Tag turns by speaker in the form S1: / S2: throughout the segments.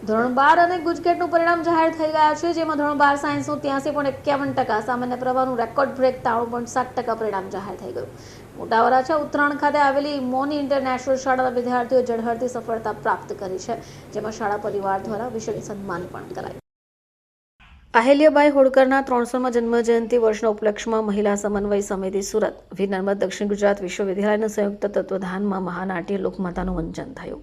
S1: ધોરણ 12 અને ગુજકેટનું પરિણામ જાહેર થઈ ગયા છે, જેમાં ધોરણ 12 સાયન્સનું 83.51%, સામાન્ય પ્રવાહનું રેકોર્ડ બ્રેક 93.7% પરિણામ જાહેર થઈ ગયું. મોટા વરાછા ઉત્તરાયણ ખાતે આવેલી મોની ઇન્ટરનેશનલ શાળાના વિદ્યાર્થીઓ ઝળહળતી સફળતા પ્રાપ્ત કરી છે, જેમાં શાળા પરિવાર દ્વારા વિશેષ સન્માન પણ કરાયું. અહિલ્યાબાઈ હોળકરના 300મા જન્મજયંતિ વર્ષના ઉપલક્ષમાં મહિલા સમન્વય સમિતિ સુરત, વીર નર્મદ દક્ષિણ ગુજરાત વિશ્વવિદ્યાલયના સંયુક્ત તત્વધાનમાં મહાનાટ્ય લોકમાતાનું મંચન થયું.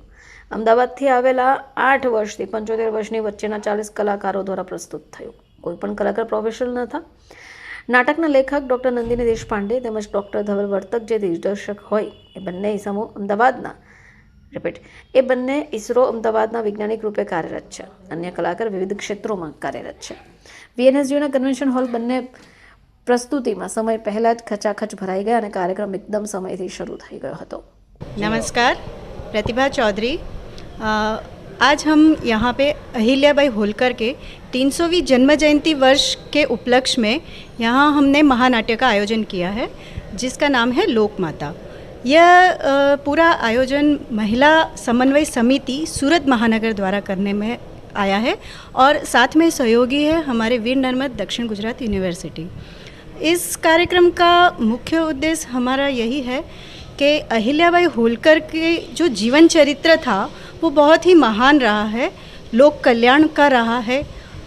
S1: અમદાવાદથી આવેલા 8 વર્ષથી 75 વર્ષની વચ્ચેના 40 કલાકારો દ્વારા પ્રસ્તુત થયું. કોઈ પણ કલાકાર પ્રોફેશનલ ન હતા. નાટકના લેખક ડૉક્ટર નંદિની દેશપાંડે તેમજ ડૉક્ટર ધવલ વર્તક જે દિગ્દર્શક હોય એ બંને ઇસરો અમદાવાદના વૈજ્ઞાનિક રૂપે કાર્યરત છે. અન્ય કલાકાર વિવિધ ક્ષેત્રોમાં કાર્યરત છે. VNSGના કન્વેન્શન હોલ બંને પ્રસ્તુતિમાં સમય પહેલાં જ ખચાખચ ભરાઈ ગયા અને કાર્યક્રમ એકદમ સમયથી શરૂ થઈ ગયો હતો.
S2: नमस्कार, प्रतिभा चौधरी। आज हम यहाँ पे अहिल्याबाई होलकर के 300वीं जन्म जयंती वर्ष के उपलक्ष्य में यहाँ हमने महानाट्य का आयोजन किया है, जिसका नाम है लोकमाता। यह पूरा आयोजन महिला समन्वय समिति सूरत महानगर द्वारा करने में आया है और साथ में सहयोगी है हमारे वीर नर्मद दक्षिण गुजरात यूनिवर्सिटी। इस कार्यक्रम का मुख्य उद्देश्य हमारा यही है कि अहिल्याबाई होलकर के जो जीवन चरित्र था वो बहुत ही महान रहा है, लोक कल्याण का रहा है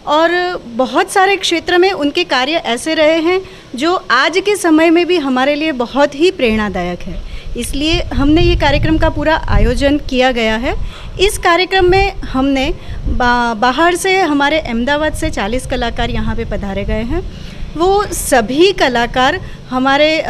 S2: और बहुत सारे क्षेत्र में उनके कार्य ऐसे रहे हैं जो आज के समय में भी हमारे लिए बहुत ही प्रेरणादायक है। इसलिए हमने ये कार्यक्रम का पूरा आयोजन किया गया है। इस कार्यक्रम में हमने बाहर से हमारे अहमदाबाद से 40 कलाकार यहाँ पे पधारे गए हैं। वो सभी कलाकार हमारे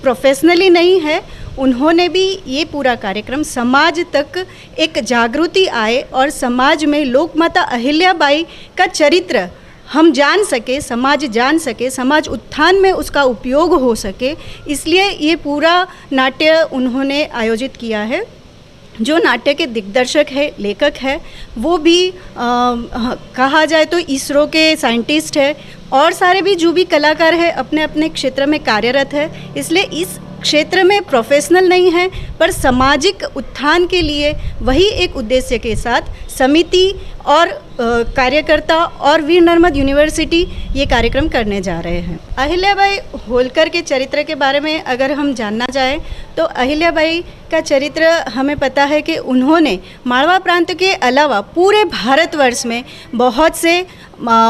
S2: प्रोफेशनली नहीं है, उन्होंने भी ये पूरा कार्यक्रम समाज तक एक जागृति आए और समाज में लोकमाता अहिल्याबाई का चरित्र हम जान सके, समाज जान सके, समाज उत्थान में उसका उपयोग हो सके, इसलिए ये पूरा नाट्य उन्होंने आयोजित किया है। जो नाट्य के दिग्दर्शक है, लेखक है, वो भी कहा जाए तो इसरो के साइंटिस्ट है और सारे भी जो भी कलाकार है अपने अपने क्षेत्र में कार्यरत है। इसलिए इस क्षेत्र में प्रोफेशनल नहीं है पर सामाजिक उत्थान के लिए वही एक उद्देश्य के साथ समिति और कार्यकर्ता और वीर नर्मद यूनिवर्सिटी ये कार्यक्रम करने जा रहे हैं। अहिल्याबाई होलकर के चरित्र के बारे में अगर हम जानना चाहें तो अहिल्याबाई का चरित्र हमें पता है कि उन्होंने मालवा प्रांत के अलावा पूरे भारतवर्ष में बहुत से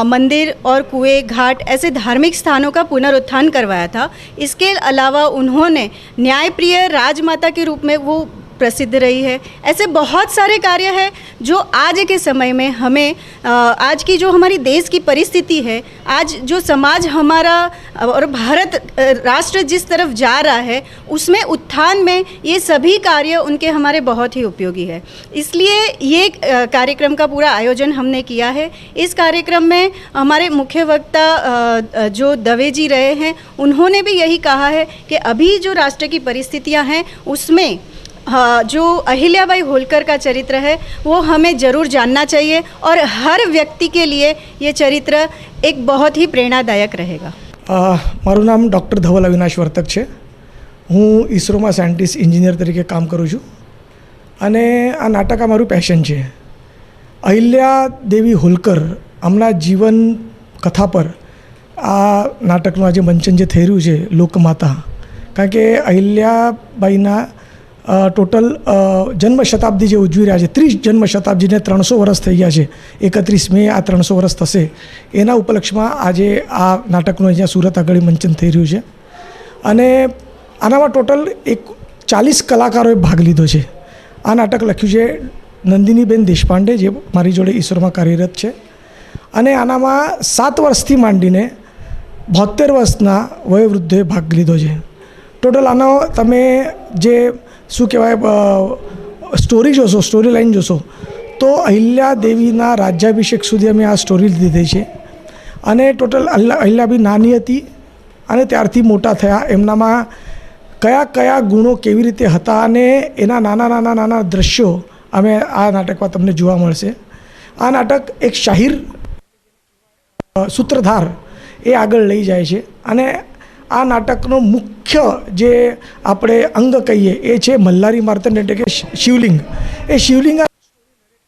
S2: मंदिर और कुएं, घाट ऐसे धार्मिक स्थानों का पुनरुत्थान करवाया था। इसके अलावा उन्होंने न्यायप्रिय राजमाता के रूप में वो प्रसिद्ध रही है। ऐसे बहुत सारे कार्य हैं जो आज के समय में हमें आज की जो हमारी देश की परिस्थिति है, आज जो समाज हमारा और भारत राष्ट्र जिस तरफ जा रहा है उसमें उत्थान में ये सभी कार्य उनके हमारे बहुत ही उपयोगी है। इसलिए ये कार्यक्रम का पूरा आयोजन हमने किया है। इस कार्यक्रम में हमारे मुख्य वक्ता जो दवे जी रहे हैं उन्होंने भी यही कहा है कि अभी जो राष्ट्र की परिस्थितियाँ हैं उसमें जो अहिल्याबाई होलकर का चरित्र है वो हमें ज़रूर जानना चाहिए और हर व्यक्ति के लिए ये चरित्र एक बहुत ही प्रेरणादायक रहेगा।
S3: मारू नाम डॉक्टर धवल अविनाश वर्तक है। हूँ इसरो में साइंटिस्ट इंजीनियर तरीके काम करूँ छूँ अने आ नाटक मारू पेशन है। अहिल्या देवी होलकर आमना जीवन कथा पर आ नाटकનું આજે મંચન જે થઈ રહ્યું છે લોકમાતા, કારણ કે અહિલ્યાબાઈના ટોટલ જન્મ શતાબ્દી જે ઉજવી રહ્યા છે, 30 જન્મ શતાબ્દીને 300 વર્ષ થઈ ગયા છે, 31 મે આ 300 વર્ષ થશે, એના ઉપલક્ષમાં આજે આ નાટકનું અહીંયા સુરત આગળ મંચન થઈ રહ્યું છે અને આનામાં ટોટલ 40 કલાકારોએ ભાગ લીધો છે. આ નાટક લખ્યું છે નંદિનીબેન દેશપાંડે, જે મારી જોડે ઈસરોમાં કાર્યરત છે અને આનામાં 7 વર્ષથી માંડીને 72 વર્ષના વયોવૃદ્ધોએ ભાગ લીધો છે. ટોટલ આનો તમે જે શું કહેવાય સ્ટોરી જોશો, સ્ટોરી લાઈન જોશો તો અહિલ્યા દેવીના રાજ્યાભિષેક સુધી અમે આ સ્ટોરી લીધી છે અને ટોટલ અહિલ્યાબાઈ નાની હતી અને ત્યારથી મોટા થયા, એમનામાં કયા કયા ગુણો કેવી રીતે હતા અને એના નાના નાના નાના દ્રશ્યો અમે આ નાટકમાં તમને જોવા મળશે. આ નાટક એક શાહીર સૂત્રધાર એ આગળ લઈ જાય છે અને આ નાટકનો મુખ્ય જે આપણે અંગ કહીએ એ છે મલ્હારી માર્તંડ, એટલે કે શિવલિંગ. એ શિવલિંગ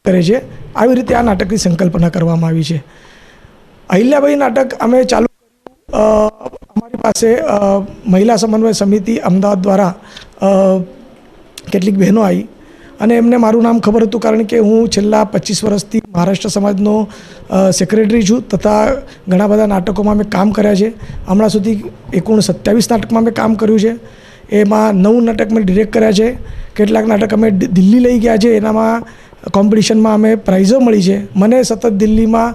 S3: કરે છે આવી રીતે આ નાટકની સંકલ્પના કરવામાં આવી છે. અહિલ્યાબાઈ નાટક અમે ચાલુ અમારી પાસે મહિલા સમન્વય સમિતિ અમદાવાદ દ્વારા કેટલીક બહેનો આવી અને એમને મારું નામ ખબર હતું, કારણ કે હું છેલ્લા 25 વર્ષથી મહારાષ્ટ્ર સમાજનો સેક્રેટરી છું તથા ઘણા બધા નાટકોમાં મેં કામ કર્યા છે. હમણાં સુધી 27 નાટકમાં મેં કામ કર્યું છે. એમાં 9 નાટક મેં ડિરેક્ટ કર્યા છે. કેટલાક નાટક અમે દિલ્હી લઈ ગયા છે, એનામાં કોમ્પિટિશનમાં અમે પ્રાઇઝો મળી છે. મને સતત દિલ્હીમાં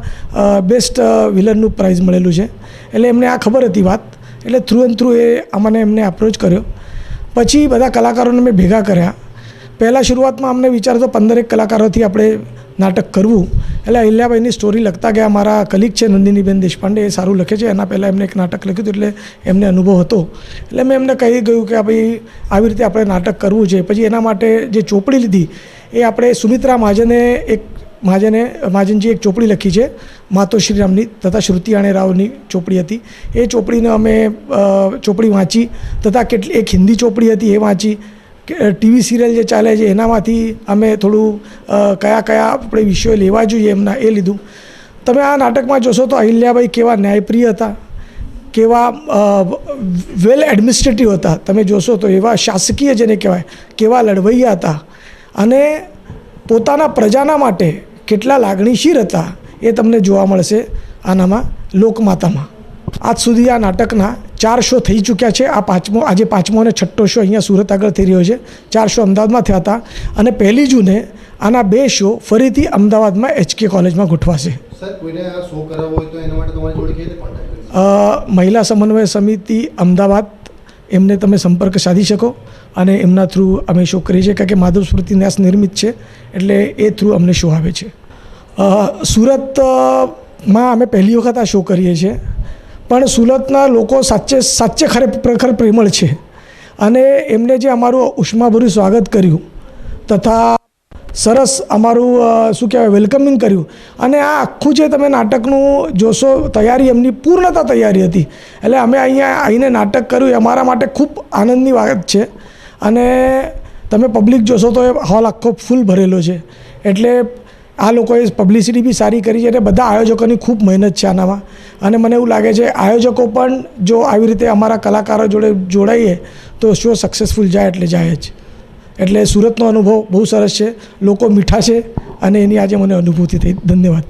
S3: બેસ્ટ વિલનનું પ્રાઇઝ મળેલું છે. એટલે એમને આ ખબર હતી વાત, એટલે થ્રુ એન્ડ થ્રુ મને એમને અપ્રોચ કર્યો. પછી બધા કલાકારોને મેં ભેગા કર્યા. પહેલાં શરૂઆતમાં અમને વિચાર હતો 15 કલાકારોથી આપણે નાટક કરવું. એટલે અહિલ્યાબાઈની સ્ટોરી લખતા ગયા. મારા કલીગ છે નંદિનીબેન દેશપાંડે, એ સારું લખે છે. એના પહેલાં એમને એક નાટક લખ્યું હતું, એટલે એમને અનુભવ હતો. એટલે મેં એમને કહી ગયું કે ભાઈ આવી રીતે આપણે નાટક કરવું છે. પછી એના માટે જે ચોપડી લીધી એ આપણે સુમિત્રા મહાજનજી એક ચોપડી લખી છે, માતો શ્રીરામની તથા શ્રુતિયાણે રાવની ચોપડી હતી. એ ચોપડીને અમે ચોપડી વાંચી તથા એક હિન્દી ચોપડી હતી એ વાંચી. ટીવી સિરિયલ જે ચાલે છે એનામાંથી અમે થોડું કયા આપણે વિષયો લેવા જોઈએ એમના એ લીધું. તમે આ નાટકમાં જોશો તો અહિલ્યાબાઈ કેવા ન્યાયપ્રિય હતા, કેવા વેલ એડમિનિસ્ટ્રેટિવ હતા. તમે જોશો તો એવા શાસકીય જેને કહેવાય કેવા લડવૈયા હતા અને પોતાના પ્રજાના માટે કેટલા લાગણીશીલ હતા એ તમને જોવા મળશે આનામાં લોકમાતામાં. આજ સુધી આ નાટકના 4 શો થઈ ચૂક્યા છે. આજે પાંચમો અને છઠ્ઠો શો અહીંયા સુરત આગળ થઈ રહ્યો છે. 4 શો અમદાવાદમાં થયા હતા અને 1 જૂને આના 2 શો ફરીથી અમદાવાદમાં HK કોલેજમાં ગોઠવાશે. મહિલા સમન્વય સમિતિ અમદાવાદ, એમને તમે સંપર્ક સાધી શકો અને એમના થ્રુ અમે શો કરીએ છીએ, કારણ કે માધવ સ્મૃતિ ન્યાસ નિર્મિત છે એટલે એ થ્રુ અમને શો આવે છે. સુરતમાં અમે પહેલી વખત આ શો કરીએ છીએ, પણ સુરતના લોકો સાચે ખરેખર પ્રેમળ છે અને એમને જે અમારું ઉષ્માભર્યું સ્વાગત કર્યું તથા સરસ અમારું શું કહેવાય વેલકમિંગ કર્યું. અને આ આખું જે તમે નાટકનું જોશો તૈયારી એમની પૂર્ણતા તૈયારી હતી. એટલે અમે અહીંયા આવીને નાટક કર્યું એ અમારા માટે ખૂબ આનંદની વાત છે. અને તમે પબ્લિક જોશો તો એ હોલ આખો ફૂલ ભરેલો છે. એટલે આ લોકોએ પબ્લિસિટી બી સારી કરી છે અને બધા આયોજકોની ખૂબ મહેનત છે આનામાં. અને મને એવું લાગે છે આયોજકો પણ જો આવી રીતે અમારા કલાકારો જોડે જોડાઈએ તો શો સક્સેસફુલ જાય એટલે જાય જ. એટલે સુરતનો અનુભવ બહુ સરસ છે, લોકો મીઠા છે અને એની આજે મને અનુભૂતિ થઈ. ધન્યવાદ.